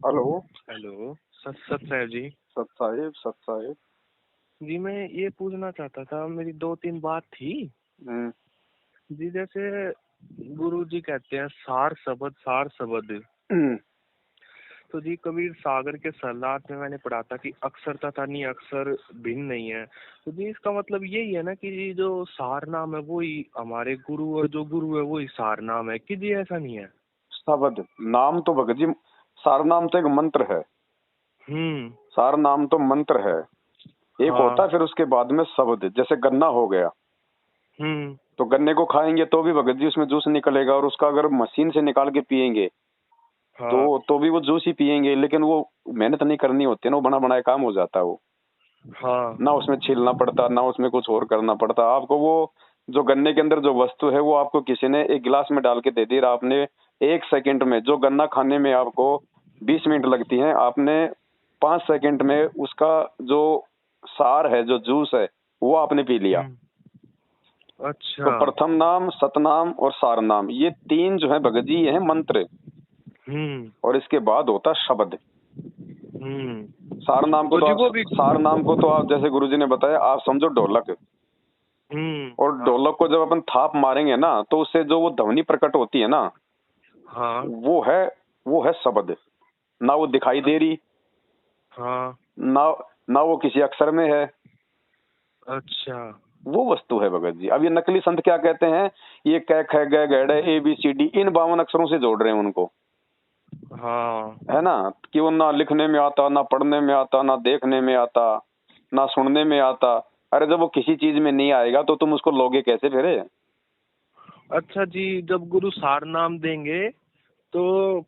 Hello. Hello. सत साहब जी। सत साहिब, सत साहिब। जी मैं ये पूछना चाहता था, मेरी दो तीन बात थी। हम्म। जी जैसे गुरु जी कहते हैं सार शब्द। हम्म। तो जी कबीर सागर के सलात में मैंने पढ़ा था कि अक्षर तथा नहीं अक्षर भिन्न नहीं है। तो जी इसका मतलब यही है ना कि जी जो सार नाम है वही हमारे गुरु और जो गुरु है वही सार नाम है, कि जी ऐसा नहीं है? शब्द नाम तो भगत जी, सार नाम तो एक मंत्र है। हम्म। सार नाम तो मंत्र है, एक होता है हाँ। फिर उसके बाद में शब्द। जैसे गन्ना हो गया, हम्म। तो गन्ने को खाएंगे तो भी भगत जी उसमें जूस निकलेगा, और उसका अगर मशीन से निकाल के पिएंगे हाँ। तो भी वो जूस ही पिएंगे, लेकिन वो मेहनत नहीं करनी होती है ना, वो बना बनाया काम हो जाता है वो। हाँ। ना उसमें छीलना पड़ता, ना उसमें कुछ और करना पड़ता आपको। वो जो गन्ने के अंदर जो वस्तु है वो आपको किसी ने एक गिलास में डाल के दे दी, और आपने 1 सेकंड में, जो गन्ना खाने में आपको 20 मिनट लगती है, आपने 5 सेकंड में उसका जो सार है, जो जूस है, वो आपने पी लिया। तो अच्छा। प्रथम नाम, सतनाम और सार नाम, ये तीन जो है भगत जी, ये है मंत्र। हम्म। और इसके बाद होता शब्द। हम्म। सार नाम को तो तो जी आप वो भी। सार नाम को तो आप, जैसे गुरुजी ने बताया, आप समझो ढोलक। और हाँ। ढोलक को जब अपन थाप मारेंगे ना, तो उससे जो वो ध्वनि प्रकट होती है ना, हाँ। वो है वो है शब्द। ना वो दिखाई दे रही, हाँ। ना ना वो किसी अक्षर में है, अच्छा। वो वस्तु है भगत जी। अब ये नकली संत क्या कहते हैं, ये क ख ग घ ABCD इन 52 अक्षरों से जोड़ रहे हैं उनको, हाँ। है ना, कि वो ना लिखने में आता, ना पढ़ने में आता, ना देखने में आता, ना सुनने में आता। अरे जब वो किसी चीज में नहीं आएगा तो तुम उसको लोगे कैसे फिर? अच्छा जी, जब गुरु सार नाम देंगे तो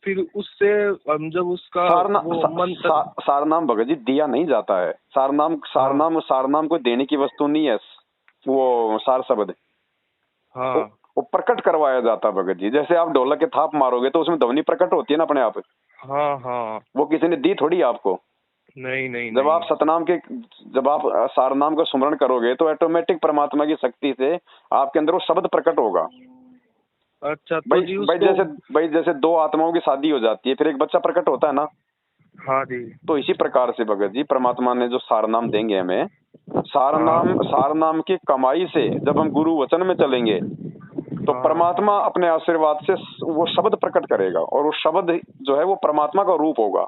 फिर उससे हम जब उसका सारना वो सा, मंत्र। सा, सारनाम भगत जी दिया नहीं जाता है। सारनाम हाँ। सारनाम सारनाम को देने की वस्तु नहीं है वो सार शब्द। वो, हाँ। वो प्रकट करवाया जाता है भगत जी। जैसे आप ढोलक के थाप मारोगे तो उसमें ध्वनि प्रकट होती है ना अपने आप। हाँ। हाँ। वो किसी ने दी थोड़ी आपको। नहीं नहीं जब आप नहीं। सतनाम के जब आप सारनाम का सुमरण करोगे तो ऑटोमेटिक परमात्मा की शक्ति से आपके अंदर वो शब्द प्रकट होगा। अच्छा तो भाई जी भाई उसको। जैसे भाई जैसे दो आत्माओं की शादी हो जाती है, फिर एक बच्चा प्रकट होता है ना। हाँ जी। तो इसी प्रकार से भगत जी परमात्मा ने जो सार नाम देंगे हमें, हाँ। सार नाम की कमाई से जब हम गुरु वचन में चलेंगे, तो हाँ। परमात्मा अपने आशीर्वाद से वो शब्द प्रकट करेगा, और वो शब्द जो है वो परमात्मा का रूप होगा।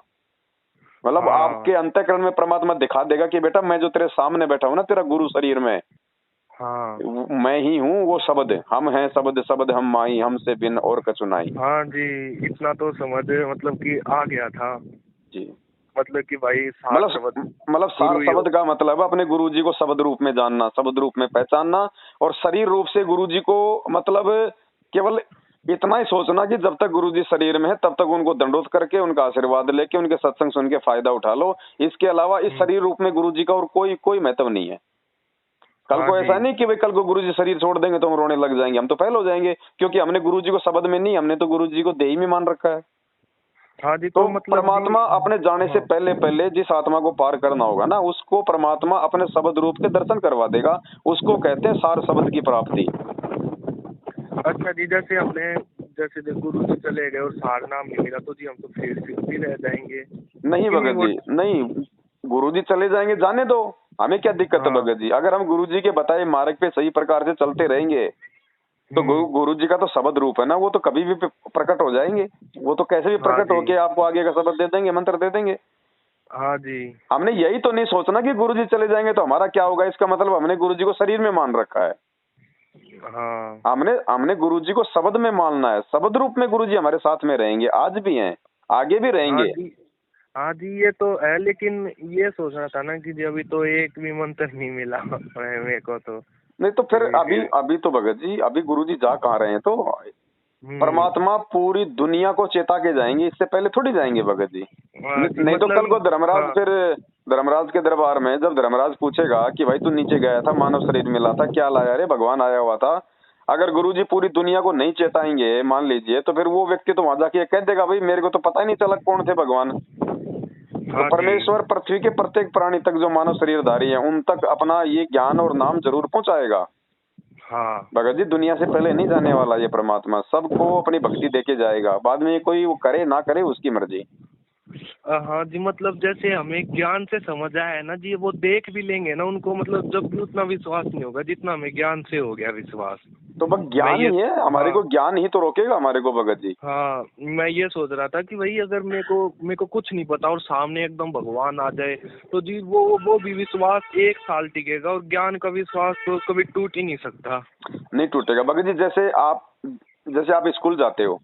मतलब हाँ। आपके अंतःकरण में परमात्मा दिखा देगा कि बेटा मैं जो तेरे सामने बैठा हूं ना, तेरा गुरु शरीर में, हाँ। मैं ही हूँ वो शब्द। हम हैं शब्द, शब्द हम माई, हमसे बिन और कछु नाई। हाँ जी, इतना तो समझ मतलब कि आ गया था। जी। मतलब कि भाई सार मतलब शब्द मतलब सार गुरु ही हो। शब्द का मतलब है अपने गुरुजी को शब्द रूप में जानना, शब्द रूप में पहचानना, और शरीर रूप से गुरुजी को, मतलब केवल इतना ही सोचना कि जब तक गुरुजी शरीर में है तब तक उनको दंडोत करके, उनका आशीर्वाद लेके, उनके सत्संग सुन के फायदा उठा लो। इसके अलावा इस हम्म। शरीर रूप में गुरुजी का और कोई कोई महत्व नहीं है। कल हाँ को जी। ऐसा नहीं कि भाई कल को गुरुजी शरीर छोड़ देंगे तो हम रोने लग जाएंगे, हम तो फेल हो जाएंगे, क्योंकि हमने गुरुजी को शब्द में नहीं, हमने तो गुरुजी को देही में मान रखा है। हाँ जी तो तो मतलब जी। परमात्मा अपने जाने से हाँ। पहले पहले जिस आत्मा को पार करना होगा ना, उसको परमात्मा अपने शब्द रूप के दर्शन करवा देगा। उसको कहते हैं सार शब्द की प्राप्ति। अच्छा जी, जैसे हमने जैसे जब गुरु जी चले गए और सार नाम नहीं मिला तो जी हम तो फिर भी रह जाएंगे नहीं कि नहीं भगत वो। जी, नहीं। गुरुजी चले जाएंगे, जाने दो, हमें क्या दिक्कत है हाँ। भगत जी। अगर हम गुरुजी के बताए मार्ग पे सही प्रकार से चलते रहेंगे, तो हम्म। गुरुजी का तो शब्द रूप है ना, वो तो कभी भी प्रकट हो जाएंगे। वो तो कैसे भी हाँ प्रकट जी। होके आपको आगे का शब्द दे देंगे, मंत्र दे देंगे। हाँ जी। हमने यही तो नहीं सोचना कि गुरुजी चले जाएंगे तो हमारा क्या होगा। इसका मतलब हमने गुरुजी को शरीर में मान रखा है। हाँ। हमने हमने गुरुजी को शब्द में मानना है। शब्द रूप में गुरुजी हमारे साथ में रहेंगे, आज भी हैं, आगे भी हाँ रहेंगे। जी। हाँ जी ये तो है, लेकिन ये सोचना था ना कि जी अभी तो एक भी मंत्र नहीं मिला मेरे को तो। नहीं तो फिर अभी फिर। अभी तो भगत जी, अभी गुरुजी जा कहाँ रहे हैं? तो हम्म। परमात्मा पूरी दुनिया को चेता के जाएंगे, इससे पहले थोड़ी जाएंगे भगत जी। हाँ जी नहीं तो कल को मतलब। धर्मराज, हाँ। फिर धर्मराज के दरबार में जब धर्मराज पूछेगा कि भाई तू नीचे गया था, मानव शरीर मिला था, क्या लाया रे? भगवान आया हुआ था। अगर गुरुजी पूरी दुनिया को नहीं चेताएंगे, मान लीजिए, तो फिर वो व्यक्ति तो वहां जाके कह देगा भाई मेरे को तो पता ही नहीं चला कौन थे भगवान। तो हाँ जी। परमेश्वर पृथ्वी के प्रत्येक प्राणी तक, जो मानव शरीरधारी है, उन तक अपना ये ज्ञान और नाम जरूर पहुंचाएगा। हाँ। भगत जी दुनिया से पहले नहीं जाने वाला ये परमात्मा, सबको अपनी भक्ति देके जाएगा। बाद में कोई वो करे ना करे उसकी मर्जी। हाँ जी, मतलब जैसे हमें ज्ञान से समझ आया है ना जी, वो देख भी लेंगे ना उनको, मतलब जब भी उतना विश्वास नहीं होगा जितना हमें ज्ञान से हो गया विश्वास। तो बस मैं ज्ञान ये ही है हमारे हाँ को, ज्ञान ही तो रोकेगा हमारे को भगत जी। हाँ, मैं ये सोच रहा था कि भाई अगर मेरे को कुछ नहीं पता और सामने एकदम भगवान आ जाए, तो जी वो भी विश्वास 1 साल टिकेगा, और ज्ञान का विश्वास तो कभी टूट ही नहीं सकता। नहीं टूटेगा भगत जी। जैसे आप स्कूल जाते हो,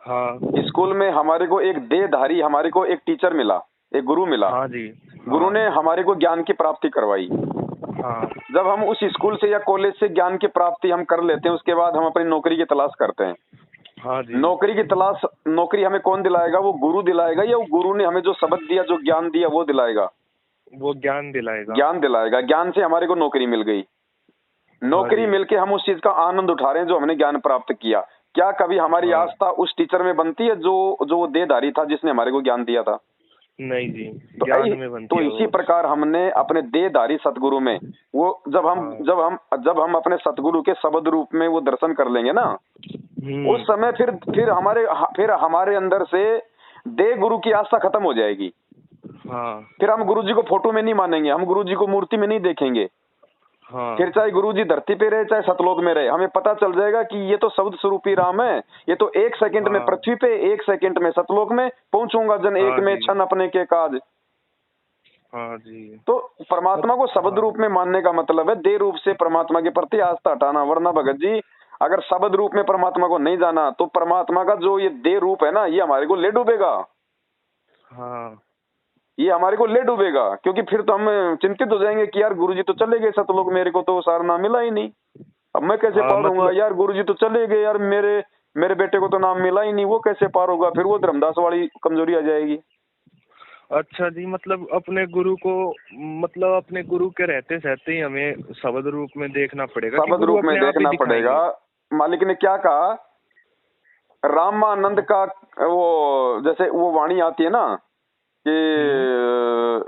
हाँ स्कूल में हमारे को एक देहधारी, हमारे को एक टीचर मिला, एक गुरु मिला। हाँ जी। गुरु हाँ ने हमारे को ज्ञान की प्राप्ति करवाई। हाँ जब हम उस स्कूल से या कॉलेज से ज्ञान की प्राप्ति हम कर लेते हैं, उसके बाद हम अपनी नौकरी की तलाश करते हैं। हाँ जी। नौकरी की तलाश, नौकरी हमें कौन दिलाएगा? वो गुरु दिलाएगा, या वो गुरु ने हमें जो शब्द दिया, जो ज्ञान दिया, वो दिलाएगा? वो ज्ञान दिलाएगा। ज्ञान दिलाएगा। ज्ञान से हमारे को नौकरी मिल गई। हाँ नौकरी जी। मिलके हम उस चीज का आनंद उठा रहे हैं जो हमने ज्ञान प्राप्त किया। क्या कभी हमारी हाँ आस्था उस टीचर में बनती है जो वो देहधारी था, जिसने हमारे को ज्ञान दिया था? नहीं जी, तो ज्ञान में बनती तो है इसी वो। प्रकार हमने अपने देहधारी सतगुरु में, वो हाँ। जब हम अपने सतगुरु के शब्द रूप में वो दर्शन कर लेंगे ना, उस समय फिर हमारे अंदर से देह गुरु की आस्था खत्म हो जाएगी। हाँ फिर हम गुरु जी को फोटो में नहीं मानेंगे, हम गुरु जी को मूर्ति में नहीं देखेंगे। हाँ फिर चाहे गुरु जी धरती पे रहे, चाहे सतलोक में रहे, हमें पता चल जाएगा कि ये तो शब्द स्वरूपी राम है। ये तो 1 सेकंड में हाँ पृथ्वी पे, 1 सेकंड में सतलोक में पहुंचूंगा, जन एक हाँ में जी। क्षण अपने के काज। हाँ जी। तो परमात्मा को शब्द हाँ रूप में मानने का मतलब है देह रूप से परमात्मा के प्रति आस्था हटाना। वरना भगत जी, अगर शब्द रूप में परमात्मा को नहीं जाना, तो परमात्मा का जो ये देह रूप है ना, ये हमारे को ले डूबेगा। हाँ ये हमारे को ले डूबेगा, क्योंकि फिर तो हम चिंतित हो जाएंगे कि यार गुरुजी तो चले गए सतलोक, मेरे को तो सारनाम मिला ही नहीं। अब मैं कैसे हाँ, पार होऊंगा? मतलब यार गुरुजी तो चले गए, यार मेरे मेरे बेटे को तो नाम मिला ही नहीं, वो कैसे पार होगा? फिर वो धर्मदास वाली कमजोरी आ जाएगी। अच्छा जी, मतलब अपने गुरु के रहते सहते ही हमें शब्द रूप में देखना पड़ेगा कि शब्द गुरु रूप में अपने आप ही देखना पड़ेगा। दिखाएंगे। मालिक ने क्या कहा? रामानंद का वो, जैसे वो वाणी आती है ना कि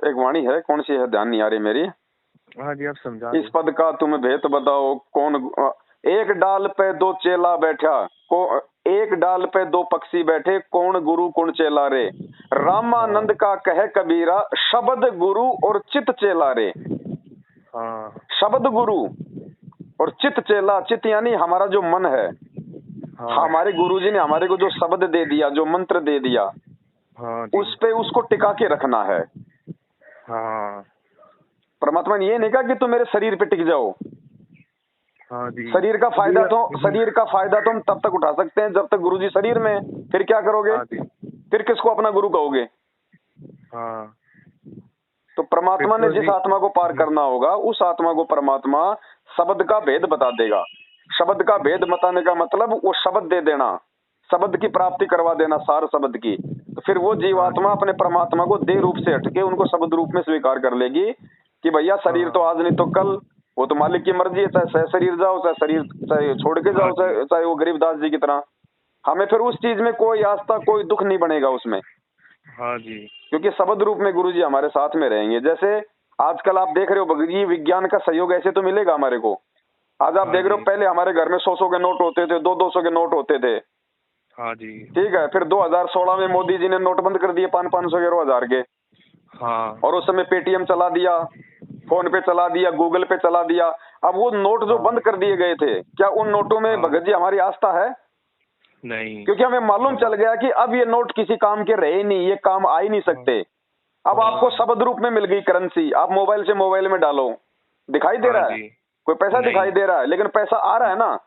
एक वाणी है, कौन सी है ध्यान नहीं आ रही मेरी। हाँ जी, आप समझा इस दो। पद का तुम भेद बताओ, कौन एक डाल पे दो चेला बैठा, एक डाल पे दो पक्षी बैठे, कौन गुरु कौन चेला रे। रामानंद का कह कबीरा, शब्द गुरु और चित चेला रे। हाँ शब्द गुरु और चित चेला। चित यानी हमारा जो मन है। हाँ हमारे गुरुजी ने हमारे को जो शब्द दे दिया, जो मंत्र दे दिया, हाँ जी। उस पे उसको टिका के रखना है। हाँ परमात्मा ने ये नहीं कहा कि तुम मेरे शरीर पे टिक जाओ। हाँ जी। शरीर का जी, फायदा तो हम तब तक उठा सकते हैं जब तक गुरुजी शरीर में है। फिर क्या करोगे? हाँ जी। फिर किसको अपना गुरु कहोगे? हाँ, तो परमात्मा फिर ने तो जिस जी। आत्मा को पार करना होगा, उस आत्मा को परमात्मा शब्द का भेद बता देगा। शब्द का भेद बताने का मतलब वो शब्द दे देना, शब्द की प्राप्ति करवा देना, सार शब्द की। तो फिर वो हाँ जीवात्मा जी। अपने परमात्मा को देह रूप से हटके उनको शब्द रूप में स्वीकार कर लेगी कि भैया शरीर तो हाँ आज नहीं तो कल, वो तो मालिक की मर्जी है। चाहे शरीर जाओ, चाहे छोड़ के हाँ जाओ, जी। चाहे वो गरीबदास जी की तरह। हमें फिर उस चीज में कोई आस्था, कोई दुख नहीं बनेगा उसमें, हाँ जी। क्योंकि शब्द रूप में गुरुजी हमारे साथ में रहेंगे। जैसे आजकल आप देख रहे हो भगत जी, विज्ञान का सहयोग ऐसे तो मिलेगा हमारे को। आज आप हाँ देख रहे हो, जी। पहले हमारे घर में 100-100 के नोट होते थे, 200-200 के नोट होते थे। हाँ जी। ठीक है, फिर 2016 में मोदी जी ने नोट बंद कर दिए 500-500 के, 1000 के। हाँ और उस समय पेटीएम चला दिया, फोन पे चला दिया, गूगल पे चला दिया। अब वो नोट जो हाँ बंद कर दिए गए थे, क्या उन नोटों में हाँ। भगत जी हमारी आस्था है? नहीं। क्योंकि हमें मालूम चल गया कि अब ये नोट किसी काम के रहे नहीं, ये काम आ ही नहीं सकते। अब आपको शब्द रूप में मिल गई करेंसी, आप मोबाइल से मोबाइल में डालो, दिखाई दे हाँ रहा है, जी। कोई पैसा नहीं। दिखाई दे रहा है, लेकिन पैसा आ रहा है ना।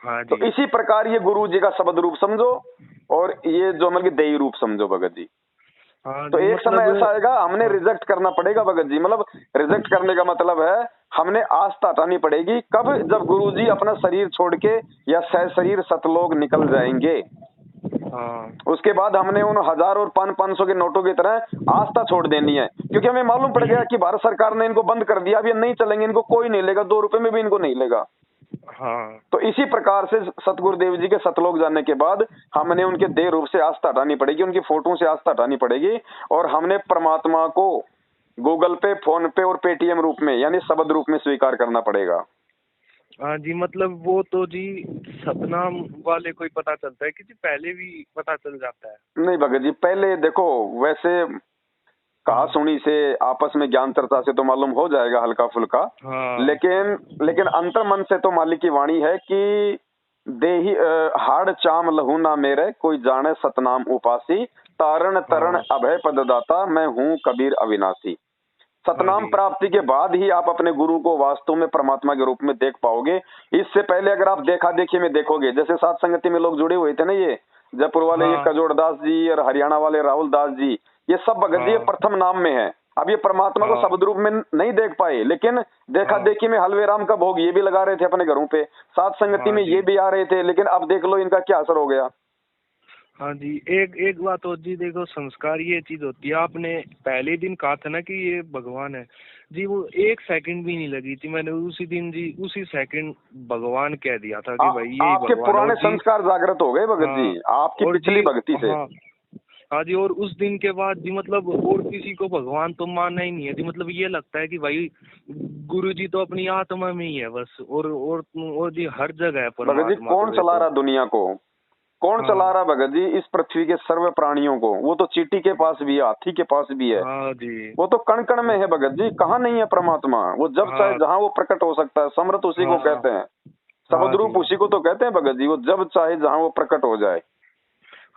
हाँ तो जी। इसी प्रकार ये गुरु जी का शब्द रूप समझो, और ये जो मतलब देही रूप समझो भगत जी। हाँ तो जी, एक समय मतलब ऐसा आएगा, हमने हाँ रिजेक्ट करना पड़ेगा भगत जी। मतलब रिजेक्ट करने का मतलब है हमने आस्था हटानी पड़ेगी। कब? जब गुरु जी अपना शरीर छोड़ के या शरीर सतलोक निकल जाएंगे, हाँ उसके बाद हमने उन 1000 और 500 के नोटों की तरह आस्था छोड़ देनी है। क्योंकि हमें मालूम पड़ गया कि भारत सरकार ने इनको बंद कर दिया, अब ये नहीं चलेंगे, इनको कोई नहीं लेगा, 2 रुपए में भी इनको नहीं लेगा। हाँ तो इसी प्रकार से सतगुरुदेव जी के सतलोक जाने के बाद हमने उनके देह रूप से आस्था हटानी पड़ेगी, उनकी फोटो से आस्था हटानी पड़ेगी, और हमने परमात्मा को गूगल पे, फोन पे और पेटीएम रूप में, यानी शब्द रूप में स्वीकार करना पड़ेगा। हाँ जी, मतलब वो तो जी सतनाम वाले को ही पता चलता है कि जी पहले भी पता चल जाता है। नहीं भगत जी, पहले देखो, वैसे कहा हम्म। सुनी से, आपस में ज्ञान चर्चा से तो मालूम हो जाएगा हल्का फुल्का। हाँ। लेकिन लेकिन अंतर मन से तो मालिक की वाणी है कि देही हाड़ चाम लहू ना मेरे, कोई जाने सतनाम उपासी, तारण तरण हाँ। अभय पददाता, मैं हूँ कबीर अविनाशी। हाँ सतनाम जी। प्राप्ति के बाद ही आप अपने गुरु को वास्तव में परमात्मा के रूप में देख पाओगे। इससे पहले अगर आप देखा देखी में देखोगे, जैसे सात संगति में लोग जुड़े हुए थे ना, ये जयपुर वाले ये हाँ। कजोड़ दास जी और हरियाणा वाले राहुल दास जी, ये सब भगत जी ये हाँ। प्रथम नाम में है। अब ये परमात्मा को हाँ। शब्द रूप में नहीं देख पाए, लेकिन देखा हाँ। देखी में हलवे राम का भोग ये भी लगा रहे थे अपने घरों पे, सात संगति हाँ में जी। ये भी आ रहे थे, लेकिन अब देख लो इनका क्या असर हो गया। हाँ जी, एक एक बात और जी, देखो संस्कार ये चीज होती है, आपने पहले दिन कहा था ना कि ये भगवान है जी, वो एक सेकंड भी नहीं लगी थी, मैंने उसी दिन जी उसी सेकंड भगवान कह दिया था कि भाई यही आपके भगवान है। पुराने और जी संस्कार जागृत हो गए भगत जी, हाँ। आपकी और पिछली जी भक्ति से। हाँ। हाँ जी, और उस दिन के बाद जी मतलब और किसी को भगवान तो मानना ही नहीं है जी, मतलब ये लगता है कि भाई गुरु जी तो अपनी आत्मा में ही है बस, और जी हर जगह है भगत जी परमात्मा कौन तो वे चला तो। रहा दुनिया को, कौन चला हाँ। रहा भगत जी इस पृथ्वी के सर्व प्राणियों को? वो तो चींटी के पास भी है, हाथी के पास भी है, हाँ जी। वो तो कण कण में है भगत जी। कहाँ नहीं है परमात्मा? वो जब चाहे हाँ। जहाँ वो प्रकट हो सकता है। समर्थ उसी को हाँ। कहते हैं, हाँ शब्द जी। रूप उसी को तो कहते हैं भगत जी। वो जब चाहे जहाँ वो प्रकट हो जाए।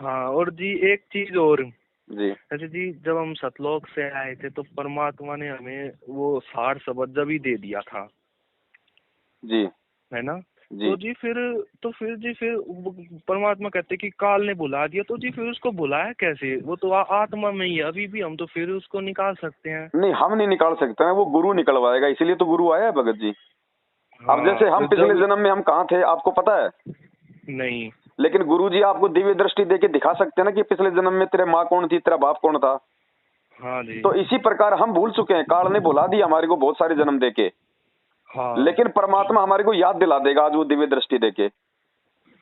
हाँ, और जी एक चीज और, जी जैसे जी जब हम सतलोक से आए थे तो परमात्मा ने हमें वो सार शब्द जब ही दे दिया था, जी है ना? जी। तो फिर जी फिर परमात्मा कहते कि काल ने बुला दिया, तो जी फिर उसको बुलाया कैसे? वो तो आत्मा में ही है अभी भी, हम तो फिर उसको निकाल सकते हैं। नहीं, हम नहीं निकाल सकते हैं, वो गुरु निकलवाएगा, इसीलिए तो गुरु आया है भगत जी। अब हाँ जैसे हम तो पिछले जब जन्म में हम कहाँ थे आपको पता है? नहीं। लेकिन गुरु जी आपको दिव्य दृष्टि देके दिखा सकते हैं ना कि पिछले जन्म में तेरे माँ कौन थी, तेरा बाप कौन था। हाँ जी। तो इसी प्रकार हम भूल चुके हैं, काल ने भुला दिया हमारे को बहुत सारे जन्म देके, हाँ। लेकिन परमात्मा हमारे को याद दिला देगा आज वो दिव्य दृष्टि देके।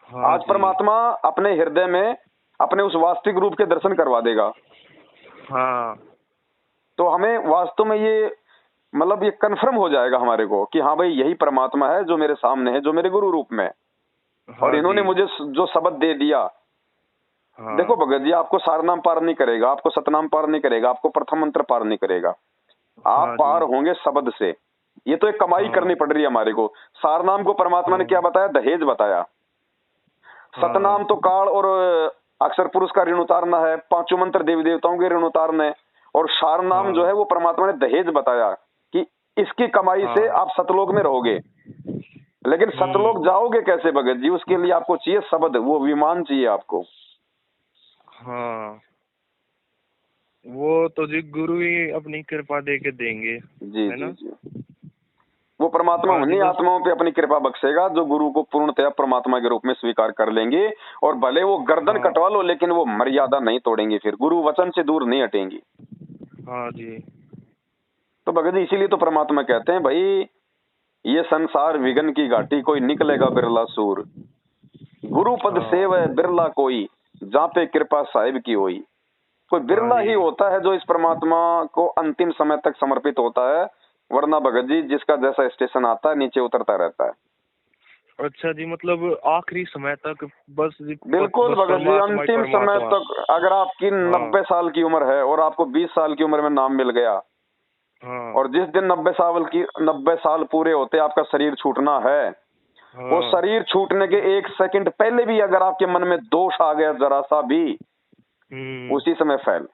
हाँ आज जी। परमात्मा अपने हृदय में अपने उस वास्तविक रूप के दर्शन करवा देगा। हाँ। तो हमें वास्तव में ये मतलब ये कन्फर्म हो जाएगा हमारे को कि हाँ भाई यही परमात्मा है जो मेरे सामने है, जो मेरे गुरु रूप में है। और हाँ इन्होंने जी। मुझे जो शब्द दे दिया, देखो हाँ। भगत जी आपको सारनाम पार नहीं करेगा, आपको सतनाम पार नहीं करेगा, आपको प्रथम मंत्र पार नहीं करेगा। आप हाँ पार जी। होंगे शब्द से। ये तो एक कमाई हाँ। करनी पड़ रही है हमारे को। सारनाम को परमात्मा ने हाँ। क्या बताया? दहेज बताया। हाँ। सतनाम तो काल और अक्षर पुरुष का ऋण उतारना है, पांचों मंत्र देवी देवताओं के ऋण उतारने। और सारनाम जो हाँ। है वो परमात्मा ने दहेज बताया कि इसकी कमाई से हाँ। आप सतलोक में रहोगे। लेकिन सतलोक जाओगे कैसे भगत जी? उसके लिए आपको चाहिए शब्द, वो विमान चाहिए आपको। हाँ, वो तो जी गुरु ही अपनी कृपा दे के देंगे, जी है जी ना? जी। वो परमात्मा हाँ जी, उन्हीं बस। आत्माओं पे अपनी कृपा बख्शेगा जो गुरु को पूर्णतया परमात्मा के रूप में स्वीकार कर लेंगे। और भले वो गर्दन हाँ। कटवा लो, लेकिन वो मर्यादा नहीं तोड़ेंगे, फिर गुरु वचन से दूर नहीं हटेंगी। हाँ जी। तो भगत जी इसीलिए तो परमात्मा कहते हैं भाई, ये संसार विघन की घाटी, कोई निकलेगा बिरला सूर। गुरु पद हाँ। सेव है बिरला कोई, जहाँ पे कृपा साहिब की होई। कोई हाँ बिरला जी। ही होता है जो इस परमात्मा को अंतिम समय तक समर्पित होता है। वरना भगत जी जिसका जैसा स्टेशन आता है नीचे उतरता रहता है। अच्छा जी, मतलब आखिरी समय तक बस जी बिल्कुल बस भगत जी, परमात्मा ही अंतिम समय परमात्मा। तक। अगर आपकी हाँ। 90 साल की उम्र है और आपको 20 साल की उम्र में नाम मिल गया, हाँ। और जिस दिन 90 साल पूरे होते आपका शरीर छूटना है, वो हाँ। शरीर छूटने के 1 सेकंड पहले भी अगर आपके मन में दोष आ गया जरा सा भी, हम्म। उसी समय फैल।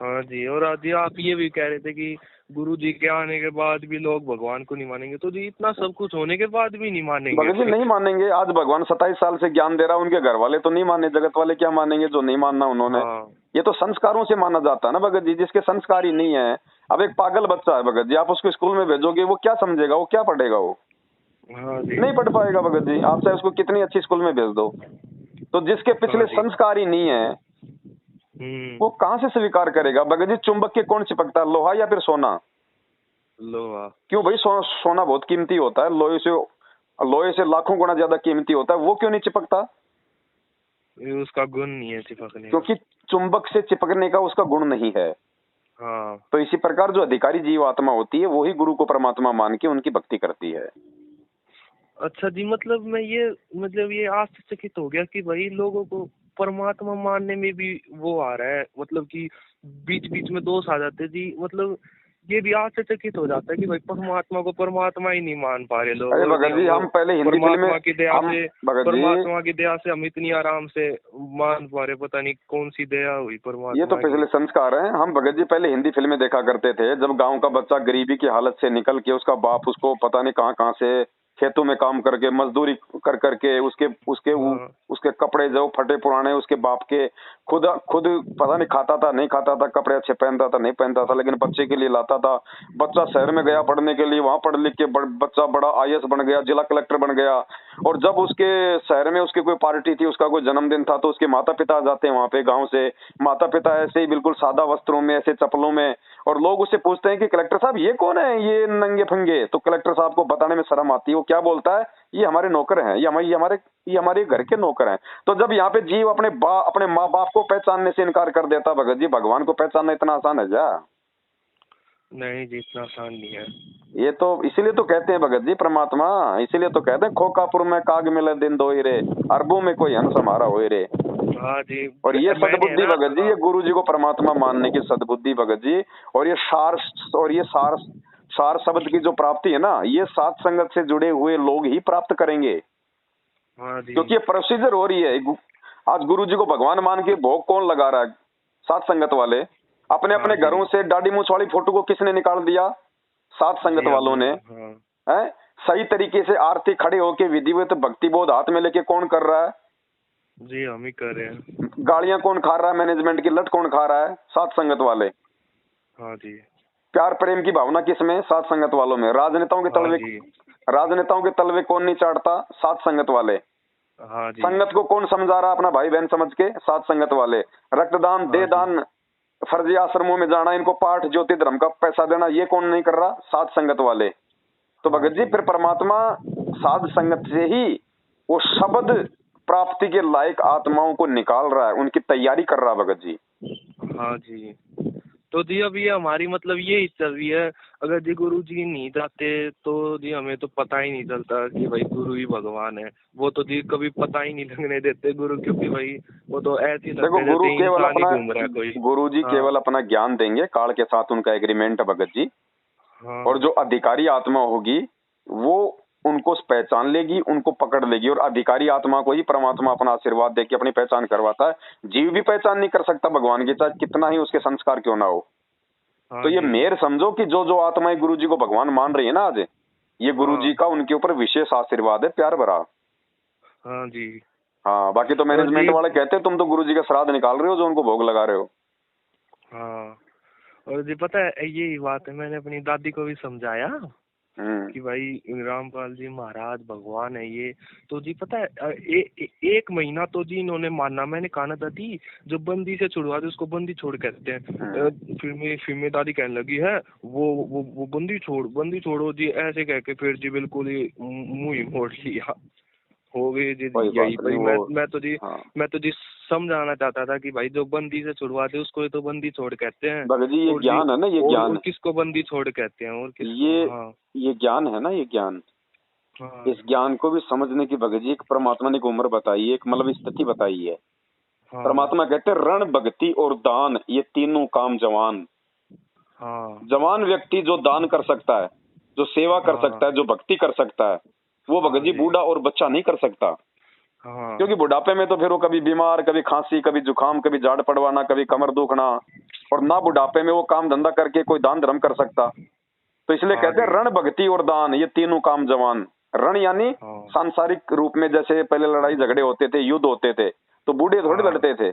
हाँ जी, और आज जी आप ये भी कह रहे थे कि गुरु जी के आने के बाद भी लोग भगवान को नहीं मानेंगे, तो जी इतना सब कुछ होने के बाद भी नहीं मानेंगे भगत जी नहीं मानेंगे। आज भगवान 27 साल से ज्ञान दे रहा है, उनके घर वाले तो नहीं माने, जगत वाले क्या मानेंगे जो नहीं मानना उन्होंने। हाँ। ये तो संस्कारों से माना जाता है ना भगत जी, जिसके संस्कार ही नहीं है। अब एक पागल बच्चा है भगत जी, आप उसको स्कूल में भेजोगे, वो क्या समझेगा, वो क्या पढ़ेगा? वो हाँ जी। नहीं पढ़ पाएगा भगत जी, आप चाहे उसको कितनी अच्छी स्कूल में भेज दो। तो जिसके हाँ पिछले जी। संस्कार ही नहीं है, वो हम्म। कहाँ से स्वीकार करेगा? भगत जी चुंबक के कौन चिपकता है, लोहा या फिर सोना? लोहा। क्यों भाई? सोना बहुत कीमती होता है, लोहे से लाखों गुना ज्यादा कीमती होता है, वो क्यों नहीं चिपकता? ये उसका गुण नहीं है चिपकने का। क्योंकि चुंबक से चिपकने का उसका गुण नहीं है। हाँ। तो इसी प्रकार जो अधिकारी जीव आत्मा होती है, वही गुरु को परमात्मा मान के उनकी भक्ति करती है। अच्छा जी, मतलब ये आश्चर्यचकित हो गया कि भाई लोगों को परमात्मा मानने में भी वो आ रहा है, मतलब कि बीच बीच में दोष आ जाते हैं जी। मतलब ये भी आश्चर्यचकित हो जाता है कि भाई परमात्मा को परमात्मा ही नहीं मान पा रहे लोग, अरे और जी भगत जी, हम हम पहले हिंदी फिल्में परमात्मा की दया हम से भगत जी, परमात्मा की दया से हम इतनी आराम से मान पा रहे, पता नहीं कौन सी दया हुई ये तो परमात्मा की। पिछले संस्कार हैं। हम भगत जी पहले हिंदी फिल्में देखा करते थे, जब गांव का बच्चा गरीबी की हालत से निकल के उसका बाप उसको पता नहीं कहाँ कहाँ से खेतों में काम करके मजदूरी कर करके उसके उसके हाँ उसके कपड़े जो फटे पुराने उसके बाप के खुद खुद पता नहीं खाता था नहीं खाता था, कपड़े अच्छे पहनता था नहीं पहनता था, लेकिन बच्चे के लिए लाता था। बच्चा शहर में गया हाँ पढ़ने के लिए, वहां पढ़ लिख के बच्चा बड़ा आईएएस बन गया, जिला कलेक्टर बन गया। और जब उसके शहर में उसकी कोई पार्टी थी, उसका कोई जन्मदिन था, तो उसके माता पिता जाते हैं वहां पे गाँव से, माता पिता ऐसे ही बिल्कुल सादा वस्त्रों में, ऐसे चप्पलों में, और लोग उससे पूछते हैं कि कलेक्टर साहब ये कौन है, ये नंगे फंगे। तो कलेक्टर साहब को बताने में शर्म आती है, वो क्या बोलता है, ये हमारे नौकर हैं, ये हमारे घर के नौकर हैं। तो जब यहाँ पे जीव अपने माँ बाप को पहचानने से इनकार कर देता, भगत जी भगवान को पहचानना इतना आसान है क्या? नहीं जी, इतना आसान नहीं है। ये तो इसीलिए तो कहते हैं भगत जी परमात्मा, इसीलिए तो कहते हैं खोकापुर में काग मिले दिन दो रे, अरबों में कोई हंस हमारा होए रे। हाँ जी, और ये मैंने है सद्बुद्धि ना। भगत जी, हाँ ये गुरु जी को परमात्मा मानने की सद्बुद्धि भगत जी, और ये सार सार शब्द की जो प्राप्ति है ना, ये सात संगत से जुड़े हुए लोग ही प्राप्त करेंगे। हाँ जी। क्योंकि ये प्रोसीजर हो रही है। आज गुरु जी को भगवान मान के भोग कौन लगा रहा है? सात संगत वाले। अपने हाँ अपने जी, घरों से दाढ़ी मूछ वाली फोटो को किसने निकाल दिया? सात संगत जी वालों हमें। ने। हाँ है सही तरीके से आरती खड़े होके विधिवत भक्ति बोध हाथ में लेके कौन कर रहा है? जी, हम ही कर रहे हैं। गालियां कौन खा रहा है? मैनेजमेंट की लट कौन खा रहा है? सात संगत वाले। हाँ जी। प्यार प्रेम की भावना किसमें? सात संगत वालों में। हाँ जी। राजनेताओं के तलवे कौन नहीं चाटता? सात संगत वाले। हाँ जी। संगत को कौन समझा रहा अपना भाई बहन समझ के? सात संगत वाले। रक्तदान, हाँ जी। देहदान, फर्जी आश्रमों में जाना, इनको पाठ ज्योति धर्म का पैसा देना, ये कौन नहीं कर रहा? सात संगत वाले। तो हाँ भगत जी जी। फिर परमात्मा साध संगत से ही वो शब्द प्राप्ति के लायक आत्माओं को निकाल रहा है, उनकी तैयारी कर रहा है भगत जी। हाँ जी। तो जी अब ये हमारी मतलब यही चल रही है। अगर जी गुरु जी नहीं जाते तो जी हमें तो पता ही नहीं चलता कि भाई गुरु ही भगवान है। वो तो जी कभी पता ही नहीं लगने देते गुरु, क्योंकि भाई वो तो ऐसे ही देखो लगता है जैसे इंसान ही घूम रहा है कोई। गुरु जी हाँ केवल अपना ज्ञान देंगे, काल के साथ उनका एग्रीमेंट है भगत जी। और हाँ। जो अधिकारी आत्मा होगी वो उनको पहचान लेगी, उनको पकड़ लेगी, और अधिकारी आत्मा को ही परमात्मा अपना आशीर्वाद देके अपनी पहचान करवाता है। जीव भी पहचान नहीं कर सकता भगवान की, चाहे कितना ही उसके संस्कार क्यों ना हो। तो हाँ ये जी। मेर समझो कि जो जो आत्माएं गुरु जी को भगवान मान रही है ना आज, ये गुरु जी हाँ। का उनके ऊपर विशेष आशीर्वाद है, प्यार भरा। हाँ जी। हाँ, बाकी तो और मैनेजमेंट जी। वाले कहते हैं तुम तो गुरु जी का श्राद्ध निकाल रहे हो जो उनको भोग लगा रहे हो। हाँ। और जी पता है यही बात है, मैंने अपनी दादी को भी समझाया हम्म। कि भाई रामपाल जी महाराज भगवान है ये। तो जी पता है एक महीना तो जी इन्होंने माना। मैंने कहा ना दादी, जो बंदी से छुड़वा दे उसको बंदी छोड़ कहते हैं। फिर मेरी दादी कहने लगी है वो बंदी छोड़ो जी, ऐसे कह के फिर जी बिल्कुल ही मुंह ही मोड़ लिया। हो गई जी कोई यही बात नहीं भाई। वो। हाँ मैं तो जी समझाना चाहता था कि भाई जो बंदी से छुड़वा दे उसको ही तो बंदी छोड़ कहते हैं। भगत जी, ये और जी ज्ञान है ना, ये और ज्ञान। किसको बंदी छोड़ कहते हैं और किसको। ये हाँ ये ज्ञान है ना, ये ज्ञान। हाँ। इस ज्ञान को भी समझने की भगत जी एक परमात्मा ने एक उम्र बताई है, एक मतलब स्थिति बताई है। हाँ। परमात्मा कहते हैं रण, भक्ति और दान, ये तीनों काम जवान। हाँ। जवान व्यक्ति जो दान कर सकता है, जो सेवा कर हाँ। सकता है, जो भक्ति कर सकता है, वो भगत हाँ जी जी। बूढ़ा और बच्चा नहीं कर सकता। हाँ। क्योंकि बुढ़ापे में तो फिर वो कभी बीमार, कभी खांसी, कभी जुकाम, कभी झाड़ पड़वाना, कभी कमर दुखना, और ना बुढ़ापे में वो काम धंधा करके कोई दान धर्म कर सकता। तो इसलिए हाँ कहते हैं जी। रण, भक्ति और दान, ये तीनों काम जवान। रण यानी हाँ। सांसारिक रूप में, जैसे पहले लड़ाई झगड़े होते थे, युद्ध होते थे, तो बूढ़े थोड़े हाँ। लड़ते थे,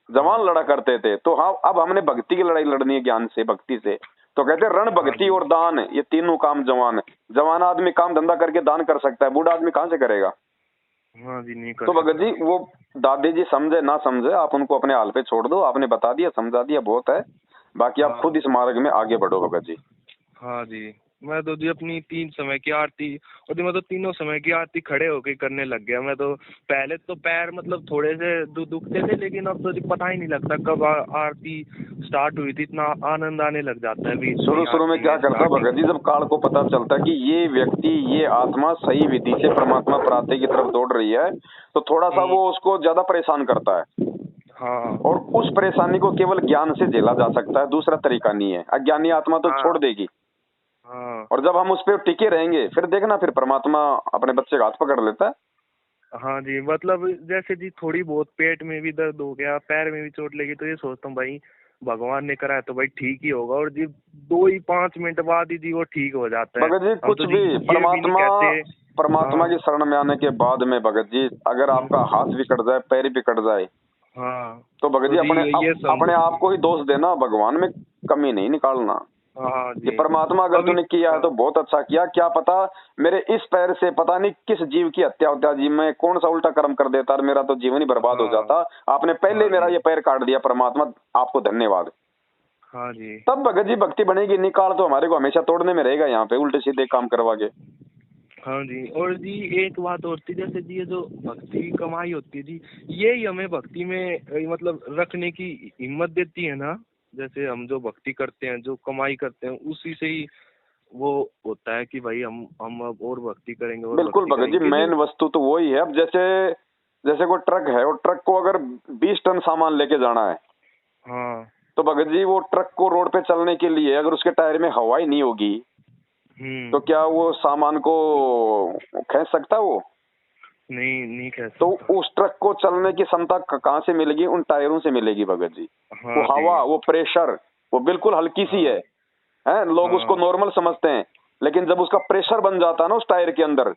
जवान हाँ। लड़ा करते थे। तो हाँ, अब हमने भक्ति की लड़ाई लड़नी है, ज्ञान से, भक्ति से। तो कहते हैं रण, हाँ भक्ति जी। और दान, ये तीनों काम जवान। जवान आदमी काम धंधा करके दान कर सकता है, बूढ़ा आदमी कहाँ से करेगा? हाँ जी, नहीं कर तो भगत सकता। जी वो दादी जी समझे ना समझे, आप उनको अपने हाल पे छोड़ दो। आपने बता दिया, समझा दिया, बहुत है। बाकी आप खुद हाँ। इस मार्ग में आगे बढ़ो भगत जी। हाँ जी। मैं तो जी अपनी 3 समय की आरती, और जी मैं तो तीनों समय की आरती खड़े होके करने लग गया। मैं तो पहले तो पैर मतलब थोड़े से दुखते थे, लेकिन अब तो जी पता ही नहीं लगता कब आरती स्टार्ट हुई थी, इतना आनंद आने लग जाता है बीच में शुरू शुरू में आरती क्या में करता भगत जी, स्टार्टिंग। जब काल को पता चलता है कि ये व्यक्ति, ये आत्मा सही विधि से परमात्मा प्राप्ति की तरफ दौड़ रही है, तो थोड़ा सा वो उसको ज्यादा परेशान करता है। हाँ और उस परेशानी को केवल ज्ञान से झेला जा सकता है, दूसरा तरीका नहीं है। अज्ञानी आत्मा तो छोड़ हाँ देगी। हाँ और जब हम उस पर टिके रहेंगे, फिर देखना, फिर परमात्मा अपने बच्चे का हाथ पकड़ लेता है। हाँ जी, मतलब जैसे जी थोड़ी बहुत पेट में भी दर्द हो गया, पैर में भी चोट लगी, तो ये सोचता हूँ भाई भगवान ने करा है तो भाई ठीक ही होगा, और जी 2 ही 5 मिनट बाद ही जी वो ठीक हो जाता है। भगत जी हम कुछ तो जी भी ये भी नहीं परमात्मा, कहते। परमात्मा हाँ की शरण में आने के बाद में भगत जी, अगर आपका हाथ भी कट जाए, पैर भी कट जाए, हाँ, तो भगत तो जी जी ये अपने आप को ही समझ। दोष देना, भगवान में कमी नहीं निकालना। हाँ ये जी। परमात्मा अगर अभी तूने किया है हाँ तो बहुत अच्छा किया, क्या पता मेरे इस पैर से पता नहीं किस जीव की हत्या होता, जीव में कौन सा उल्टा कर्म कर देता और मेरा तो जीवन ही बर्बाद हो हाँ जाता। आपने पहले हाँ मेरा जी। ये पैर काट दिया, परमात्मा आपको धन्यवाद। हाँ जी। तब भगत जी भक्ति बनेगी। निकाल तो हमारे को हमेशा तोड़ने में रहेगा, यहाँ पे उल्टे सीधे काम करवा के। हाँ जी, और जी एक बात और थी, जैसे जी ये जो भक्ति की कमाई होती है जी, यही हमें भक्ति में मतलब रखने की हिम्मत देती है ना। जैसे हम जो भक्ति करते हैं, जो कमाई करते हैं, उसी से ही वो होता है कि भाई हम अब और भक्ति करेंगे और बिल्कुल भक्ति भगत जी, करेंगे, क्योंकि मेन वस्तु तो वही है। अब जैसे जैसे कोई ट्रक है, और ट्रक को अगर 20 टन सामान लेके जाना है, हाँ। तो भगत जी वो ट्रक को रोड पे चलने के लिए अगर उसके टायर में हवा ही नहीं होगी, तो हम्म। क्या वो सामान को खींच सकता है वो? नहीं नहीं कह तो सकता। उस ट्रक को चलने की क्षमता कहाँ से मिलेगी? उन टायरों से मिलेगी भगत जी। वो हाँ जी। हवा, वो प्रेशर, वो बिल्कुल हल्की सी हाँ है, लोग उसको हाँ नॉर्मल समझते हैं, लेकिन जब उसका प्रेशर बन जाता है ना उस टायर के अंदर,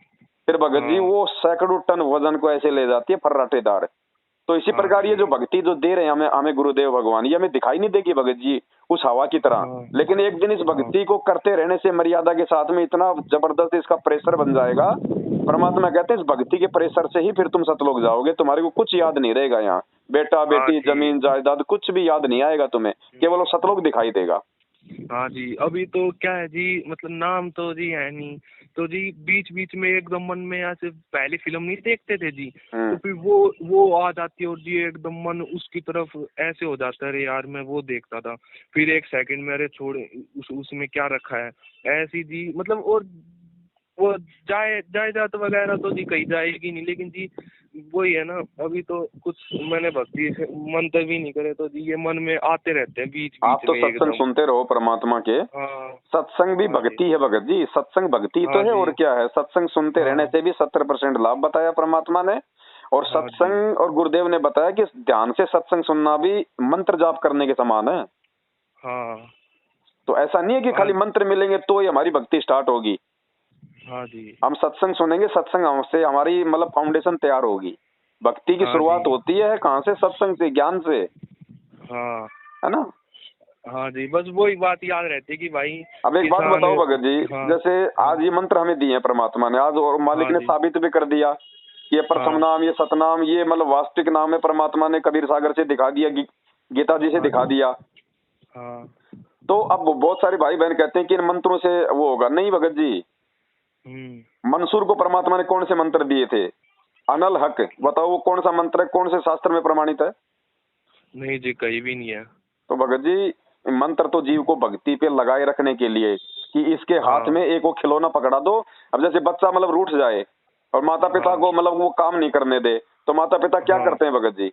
फिर भगत जी हाँ वो सैकड़ों टन वजन को ऐसे ले जाती है फर्राटेदार। तो इसी हाँ प्रकार ये जो जी। भक्ति जो दे रहे हैं हमें, हमें गुरुदेव भगवान, ये हमें दिखाई नहीं देगी भगत जी उस हवा की तरह, हाँ लेकिन एक दिन इस हाँ भक्ति को करते रहने से मर्यादा के साथ में इतना जबरदस्त इसका प्रेशर बन जाएगा। परमात्मा कहते हैं इस भक्ति के प्रेशर से ही फिर तुम सतलोक जाओगे, तुम्हारे को कुछ याद नहीं रहेगा यहाँ, बेटा हाँ बेटी जी। जमीन जायदाद कुछ भी याद नहीं आएगा तुम्हें, केवल वो सतलोक दिखाई देगा। हाँ जी, अभी तो क्या है जी, मतलब नाम तो जी है नहीं, तो जी बीच बीच में एकदम मन में ऐसे पहले फिल्म नहीं देखते थे जी, तो हम्म। फिर वो आ जाती है और जी एकदम मन उसकी तरफ ऐसे हो जाता है, अरे यार मैं वो देखता था, फिर एक सेकंड में अरे छोड़ उसमें क्या रखा है, ऐसी जी मतलब। और वो जायदाद वगैरह तो जी कहीं जाएगी नहीं, लेकिन जी वही है ना, अभी तो कुछ मैंने भक्ति से मंत्र भी नहीं करे तो जी ये मन में आते रहते हैं बीच आप बीच तो में सत्संग एकदम। सुनते रहो परमात्मा के। हाँ सत्संग भी हाँ जी। भक्ति है भगत जी, सत्संग भक्ति तो हाँ है, जी। और क्या है। सत्संग सुनते रहने हाँ से भी 70% लाभ बताया परमात्मा ने। और हाँ जी। सत्संग, और गुरुदेव ने बताया कि ध्यान से सत्संग सुनना भी मंत्र जाप करने के समान है। हाँ तो ऐसा नहीं है कि हाँ खाली मंत्र मिलेंगे तो ही हमारी भक्ति स्टार्ट होगी। हाँ जी। हम सत्संग सुनेंगे, सत्संग हमसे हमारी मतलब फाउंडेशन तैयार होगी। भक्ति की हाँ जी। शुरुआत होती है कहाँ से? सत्संग से, ज्ञान से, हाँ है ना। हाँ जी, बस वही बात याद रहती है कि भाई अब एक बात किसान। बताओ भगत जी, हाँ जैसे हाँ आज ये मंत्र हमें दिए हैं परमात्मा ने आज, और मालिक हाँ ने जी। साबित भी कर दिया कि ये प्रथम हाँ नाम, ये सतनाम, ये मतलब वास्तविक नाम है। परमात्मा ने कबीर सागर से दिखा दिया, गीता जी से हाँ दिखा जी। दिया। हाँ। तो अब बहुत सारे भाई बहन कहते हैं कि इन मंत्रों से वो होगा। नहीं भगत जी, मंसूर को परमात्मा ने कौन से मंत्र दिए थे? अनल हक, बताओ वो कौन सा मंत्र है, कौन से शास्त्र में प्रमाणित है? नहीं जी, कहीं भी नहीं है। तो भगत जी मंत्र तो जीव को भक्ति पे लगाए रखने के लिए, कि इसके हाथ हाँ में एक वो खिलौना पकड़ा दो। अब जैसे बच्चा मतलब रूठ जाए और माता पिता हाँ को मतलब वो काम नहीं करने दे, तो माता पिता क्या हाँ, करते हैं भगत जी?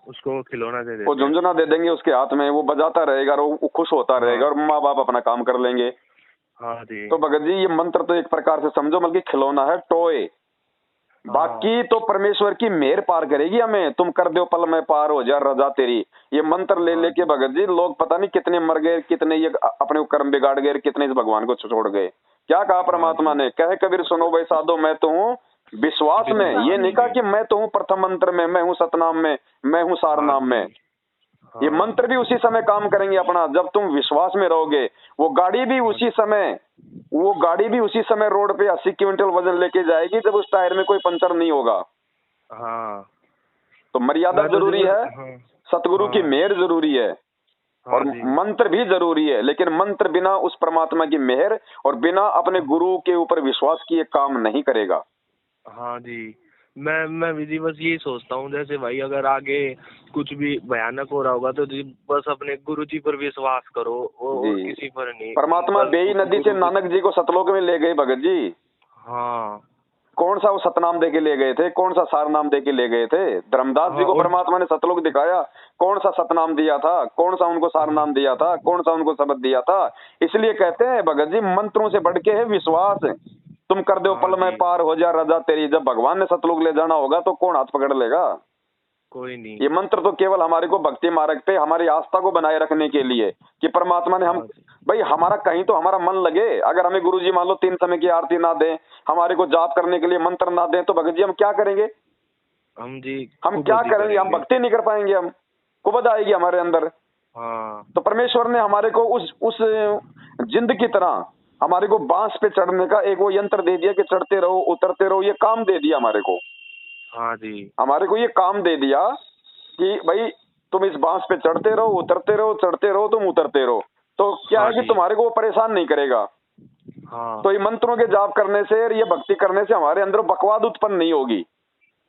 उसको खिलौना दे वो देते हैं। झुंझुना दे देंगे उसके हाथ में, वो बजाता रहेगा और वो खुश होता रहेगा, हाँ और माँ बाप अपना काम कर लेंगे। हाँ जी। तो भगत जी ये मंत्र तो एक प्रकार से समझो मतलब कि खिलौना है, टॉय। हाँ बाकी तो परमेश्वर की मेहर पार करेगी हमें, तुम कर दो पल में पार हो जा रजा तेरी। ये मंत्र ले हाँ लेके जी। भगत जी लोग पता नहीं कितने मर गए, कितने ये अपने को कर्म बिगाड़ गए, कितने इस भगवान को छोड़ गए। क्या कहा हाँ परमात्मा जी। ने? कहे कबीर सुनो भाई साधो, मैं तो हूँ विश्वास में। ये विश्वास नहीं कहा में। कि मैं तो हूँ प्रथम मंत्र में, मैं हूँ सतनाम में, मैं हूँ सार हाँ नाम जी। में। ये हाँ मंत्र भी उसी समय काम करेंगे अपना, जब तुम विश्वास में रहोगे। वो गाड़ी भी हाँ उसी समय, वो गाड़ी भी उसी समय रोड पे 80 क्विंटल वजन लेके जाएगी जब उस टायर में कोई पंचर नहीं होगा। हाँ। तो मर्यादा मैं तो जी जरूरी बस। है, हाँ सतगुरु की हाँ मेहर जरूरी है। हाँ और जी। मंत्र भी जरूरी है, लेकिन मंत्र बिना उस परमात्मा की मेहर और बिना अपने गुरु के ऊपर विश्वास किए काम नहीं करेगा। हाँ जी। मैं भी जी बस यही सोचता हूँ, जैसे भाई अगर आगे कुछ भी भयानक हो रहा होगा तो जी बस अपने गुरु जी पर विश्वास करो, और जी, किसी पर नहीं। परमात्मा बस बेई नदी से गुरु जी। नानक जी को सतलोक में ले गए भगत जी। हाँ कौन सा वो सतनाम दे के ले गए थे, कौन सा सार नाम दे के ले गए थे? धर्मदास जी हाँ। को और परमात्मा ने सतलोक दिखाया, कौन सा सतनाम दिया था, कौन सा उनको सार नाम दिया था, कौन सा उनको शब्द दिया था? इसलिए कहते हैं भगत जी, मंत्रों से बढ़ के है विश्वास। तुम कर दो हाँ पल में जी। पार हो जा रजा तेरी, जब भगवान ने सतलोक ले जाना होगा तो कौन हाथ पकड़ लेगा? कोई नहीं। ये मंत्र तो केवल हमारे को भक्ति मार्ग पे हमारी आस्था को बनाए रखने के लिए, कि परमात्मा ने हम, हाँ जी। भाई हमारा कहीं तो हमारा मन लगे। अगर हमें गुरुजी मान लो 3 समय की आरती ना दें, हमारे को जाप करने के लिए मंत्र ना दें, तो भगत जी हम क्या करेंगे? हम जी हम क्या कुबुद्धि करेंगे? हम करेंगे। भक्ति नहीं कर पाएंगे, हम कुबद आएगी हमारे अंदर। हाँ। तो परमेश्वर ने हमारे को उस जिंद की तरह हमारे को बांस पे चढ़ने का एक वो यंत्र दे दिया कि चढ़ते रहो उतरते रहो, ये काम दे दिया हमारे को। हाँ जी। हमारे को ये काम दे दिया कि भाई तुम इस बांस पे चढ़ते रहो उतरते रहो, चढ़ते रहो तुम उतरते रहो। तो क्या हाँ है कि जी। तुम्हारे को वो परेशान नहीं करेगा। हाँ। तो ये मंत्रों के जाप करने से और ये भक्ति करने से हमारे अंदर बकवाद उत्पन्न नहीं होगी।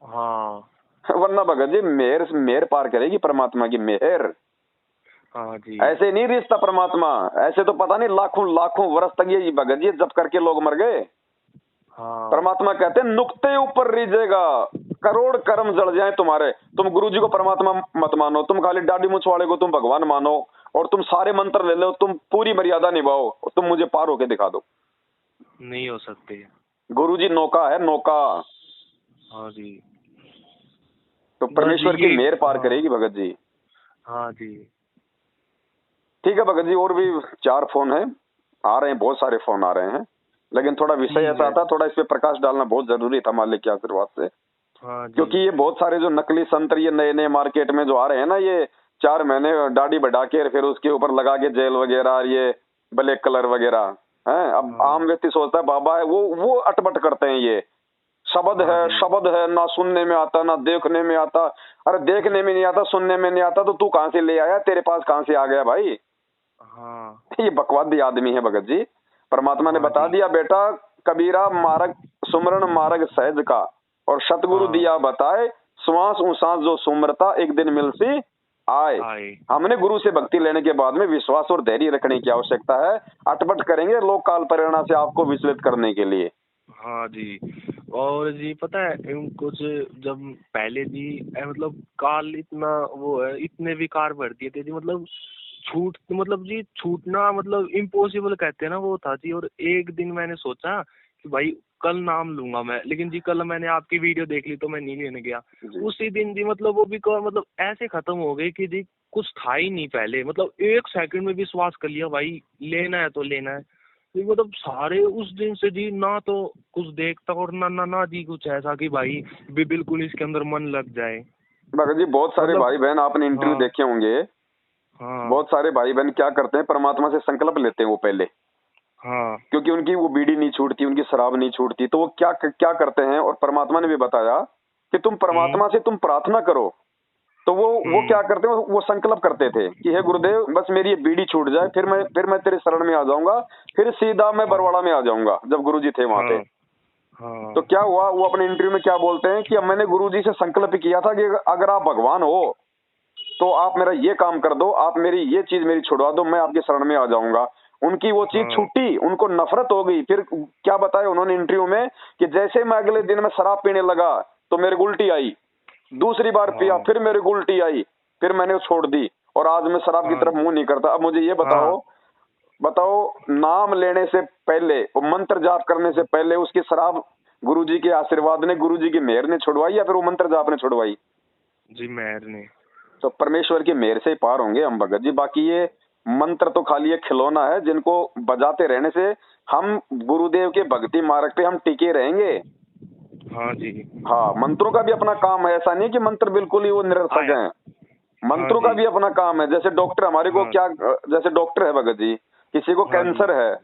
हाँ। वरना भगत जी मेहर मेहर पार करेगी, परमात्मा की मेहर। हाँ जी। ऐसे नहीं रिश्ता परमात्मा, ऐसे तो पता नहीं लाखों लाखों वर्ष तक ये भगत जी जब करके लोग मर गए। हाँ। परमात्मा कहते हैं नुक्ते ऊपर रीजेगा, करोड़ कर्म जड़ जाए तुम्हारे। तुम गुरु जी को परमात्मा मत मानो, तुम खाली दाढ़ी मूछ वाले को तुम भगवान मानो, और तुम सारे मंत्र ले लो, तुम पूरी मर्यादा निभाओ, और तुम मुझे पार होके दिखा दो। नहीं हो सकते। गुरु जी नौका है, नौका। हाँ जी। तो बस जी परमेश्वर की यही। मेहर पार हाँ। करेगी भगत जी। हाँ जी। ठीक है भगत जी, और भी 4 फोन है, आ रहे हैं, बहुत सारे फोन आ रहे हैं, लेकिन थोड़ा विषय ठीक ऐसा है। था, थोड़ा इस पे प्रकाश डालना बहुत जरूरी था मालिक के आशीर्वाद से। हाँ जी। क्योंकि ये बहुत सारे जो नकली संतर ये नए नए मार्केट में जो आ रहे हैं ना, ये 4 महीने दाढ़ी बढ़ा के फिर उसके ऊपर लगा के जेल वगैरह, ये ब्लैक कलर वगैरह है। अब हाँ। आम व्यक्ति सोचता है बाबा है, वो अटपट करते हैं। ये शब्द हाँ है, जी। शब्द है, ना सुनने में आता ना देखने में आता। अरे देखने में नहीं आता, सुनने में नहीं आता, तो तू कहां से ले आया, तेरे पास कहां से आ गया भाई? हाँ। ये बकवादी आदमी है भगत जी। परमात्मा ने हाँ बता जी। दिया, बेटा कबीरा मार्ग सुमरण मार्ग सहज का, और सतगुरु हाँ। दिया बताए, श्वास उसास जो सुमरता एक दिन मिलसी आए। आए। हमने गुरु से भक्ति लेने के बाद में विश्वास और धैर्य रखने की आवश्यकता है। अटपट करेंगे लोग काल प्रेरणा से आपको विचलित करने के लिए। हाँ जी। और जी पता है कुछ जब पहले जी मतलब काल इतना वो है, इतने विकार भर दिए थे जी, मतलब छूट मतलब जी छूटना मतलब इम्पॉसिबल कहते हैं ना, वो था जी। और एक दिन मैंने सोचा कि भाई कल नाम लूंगा मैं, लेकिन जी कल मैंने आपकी वीडियो देख ली तो मैं नहीं लेने गया। जी। उसी दिन जी मतलब वो विकार मतलब ऐसे खत्म हो गए कि जी कुछ था ही नहीं पहले, मतलब 1 सेकंड में विश्वास कर लिया भाई लेना है तो लेना है। तो मतलब सारे उस दिन से जी ना तो कुछ देखता और ना ना ना जी कुछ ऐसा कि भाई भी बिल्कुल इसके अंदर मन लग जाए। भगत जी बहुत सारे मतलब भाई बहन आपने इंटरव्यू हाँ। देखे होंगे, हाँ। बहुत सारे भाई बहन क्या करते हैं, परमात्मा से संकल्प लेते हैं वो पहले, हाँ। क्योंकि उनकी वो बीड़ी नहीं छूटती, उनकी शराब नहीं छूटती, तो वो क्या क्या करते हैं, और परमात्मा ने भी बताया कि तुम हम्म। परमात्मा से तुम प्रार्थना करो। तो वो हम्म। क्या करते हैं, वो संकल्प करते थे कि हे गुरुदेव बस मेरी ये बीड़ी छूट जाए, फिर मैं तेरे शरण में आ जाऊंगा, फिर सीधा मैं हाँ। बरवाड़ा में आ जाऊंगा, जब गुरुजी थे वहां पे। हाँ। हाँ। तो क्या हुआ, वो अपने इंटरव्यू में क्या बोलते हैं कि अब मैंने गुरुजी से संकल्प किया था कि अगर आप भगवान हो तो आप मेरा ये काम कर दो, आप मेरी ये चीज मेरी छुड़वा दो, मैं आपके शरण में आ जाऊंगा। उनकी वो चीज हाँ। छूटी, उनको नफरत हो गई। फिर क्या बताया उन्होंने इंटरव्यू में कि जैसे मैं अगले दिन में शराब पीने लगा तो मेरे को उल्टी आई, दूसरी बार पिया हाँ। फिर मेरे को उल्टी आई, फिर मैंने वो छोड़ दी, और आज मैं शराब की हाँ। तरफ मुंह नहीं करता। अब मुझे ये बताओ, हाँ। बताओ नाम लेने से पहले और मंत्र जाप करने से पहले उसकी शराब गुरुजी के आशीर्वाद ने, गुरुजी की मेहर ने छुड़वाई, या फिर वो मंत्र जाप ने छुड़वाई? जी मेहर ने। तो परमेश्वर की मेहर से ही पार होंगे हम भगत जी। बाकी ये मंत्र तो खाली एक खिलौना है, जिनको बजाते रहने से हम गुरुदेव के भक्ति मार्ग पे हम टिके रहेंगे। हाँ जी। हाँ, मंत्रों का भी अपना काम है, ऐसा नहीं कि मंत्र बिल्कुल ही वो निरर्थक आया। हैं। हाँ मंत्रों का जी। भी अपना काम है। जैसे डॉक्टर हमारे को हाँ। क्या, जैसे डॉक्टर है भगत जी, किसी को हाँ जी। कैंसर है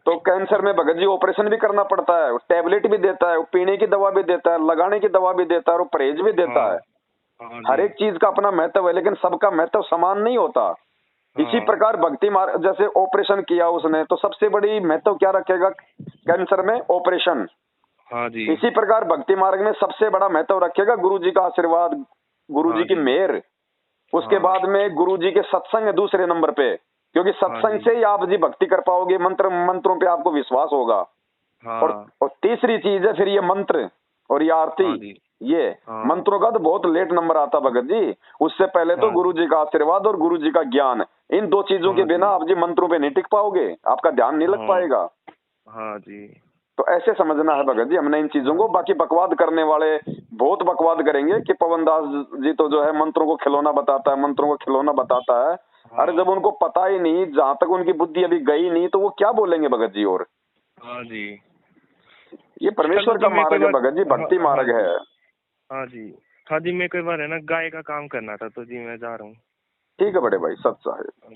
तो कैंसर में भगत जी ऑपरेशन भी करना पड़ता है, टैबलेट भी देता है, पीने की दवा भी देता है, लगाने की दवा भी देता है, और परहेज भी देता हाँ। है। हाँ हर जी। एक चीज का अपना महत्व है, लेकिन सबका महत्व समान नहीं होता। इसी हाँ प्रकार भक्ति मार्ग, जैसे ऑपरेशन किया उसने तो सबसे बड़ी महत्व क्या रखेगा कैंसर में? ऑपरेशन। हाँ जी। इसी प्रकार भक्ति मार्ग में सबसे बड़ा महत्व रखेगा गुरु जी का आशीर्वाद, गुरु हाँ जी की जी। मेहर। उसके हाँ बाद में गुरु जी के सत्संग है दूसरे नंबर पे, क्योंकि हाँ सत्संग जी। से ही आप जी भक्ति कर पाओगे, मंत्रों पे आपको विश्वास होगा। हाँ और तीसरी चीज है फिर ये मंत्र और ये आरती। हाँ जी। ये हाँ मंत्रों का तो बहुत लेट नंबर आता भगत जी। उससे पहले तो हाँ गुरु जी। जी का आशीर्वाद और गुरु जी का ज्ञान, इन दो चीजों के हाँ बिना जी। आप जी मंत्रों पे नहीं टिक पाओगे, आपका ध्यान नहीं लग हाँ पाएगा। हाँ जी। तो ऐसे समझना है भगत जी हमने इन चीजों हाँ को। जी। बाकी बकवाद करने वाले बहुत बकवाद करेंगे कि पवन दास जी तो जो है मंत्रों को खिलौना बताता है, मंत्रों को खिलौना बताता है। अरे हाँ जब उनको पता ही नहीं, जहां तक उनकी बुद्धि अभी गई नहीं, तो वो क्या बोलेंगे भगत जी? और हाँ जी। ये चलो परमेश्वर जी, का मैं कोई मार्ग है बार। भगत जी, हाँ भक्ति हाँ मार्ग जी। है। हाँ जी। हाँ जी, मैं कोई बार है ना गाय का काम करना था, तो जी मैं जा रहा हूँ। ठीक है बड़े भाई, सत्य है।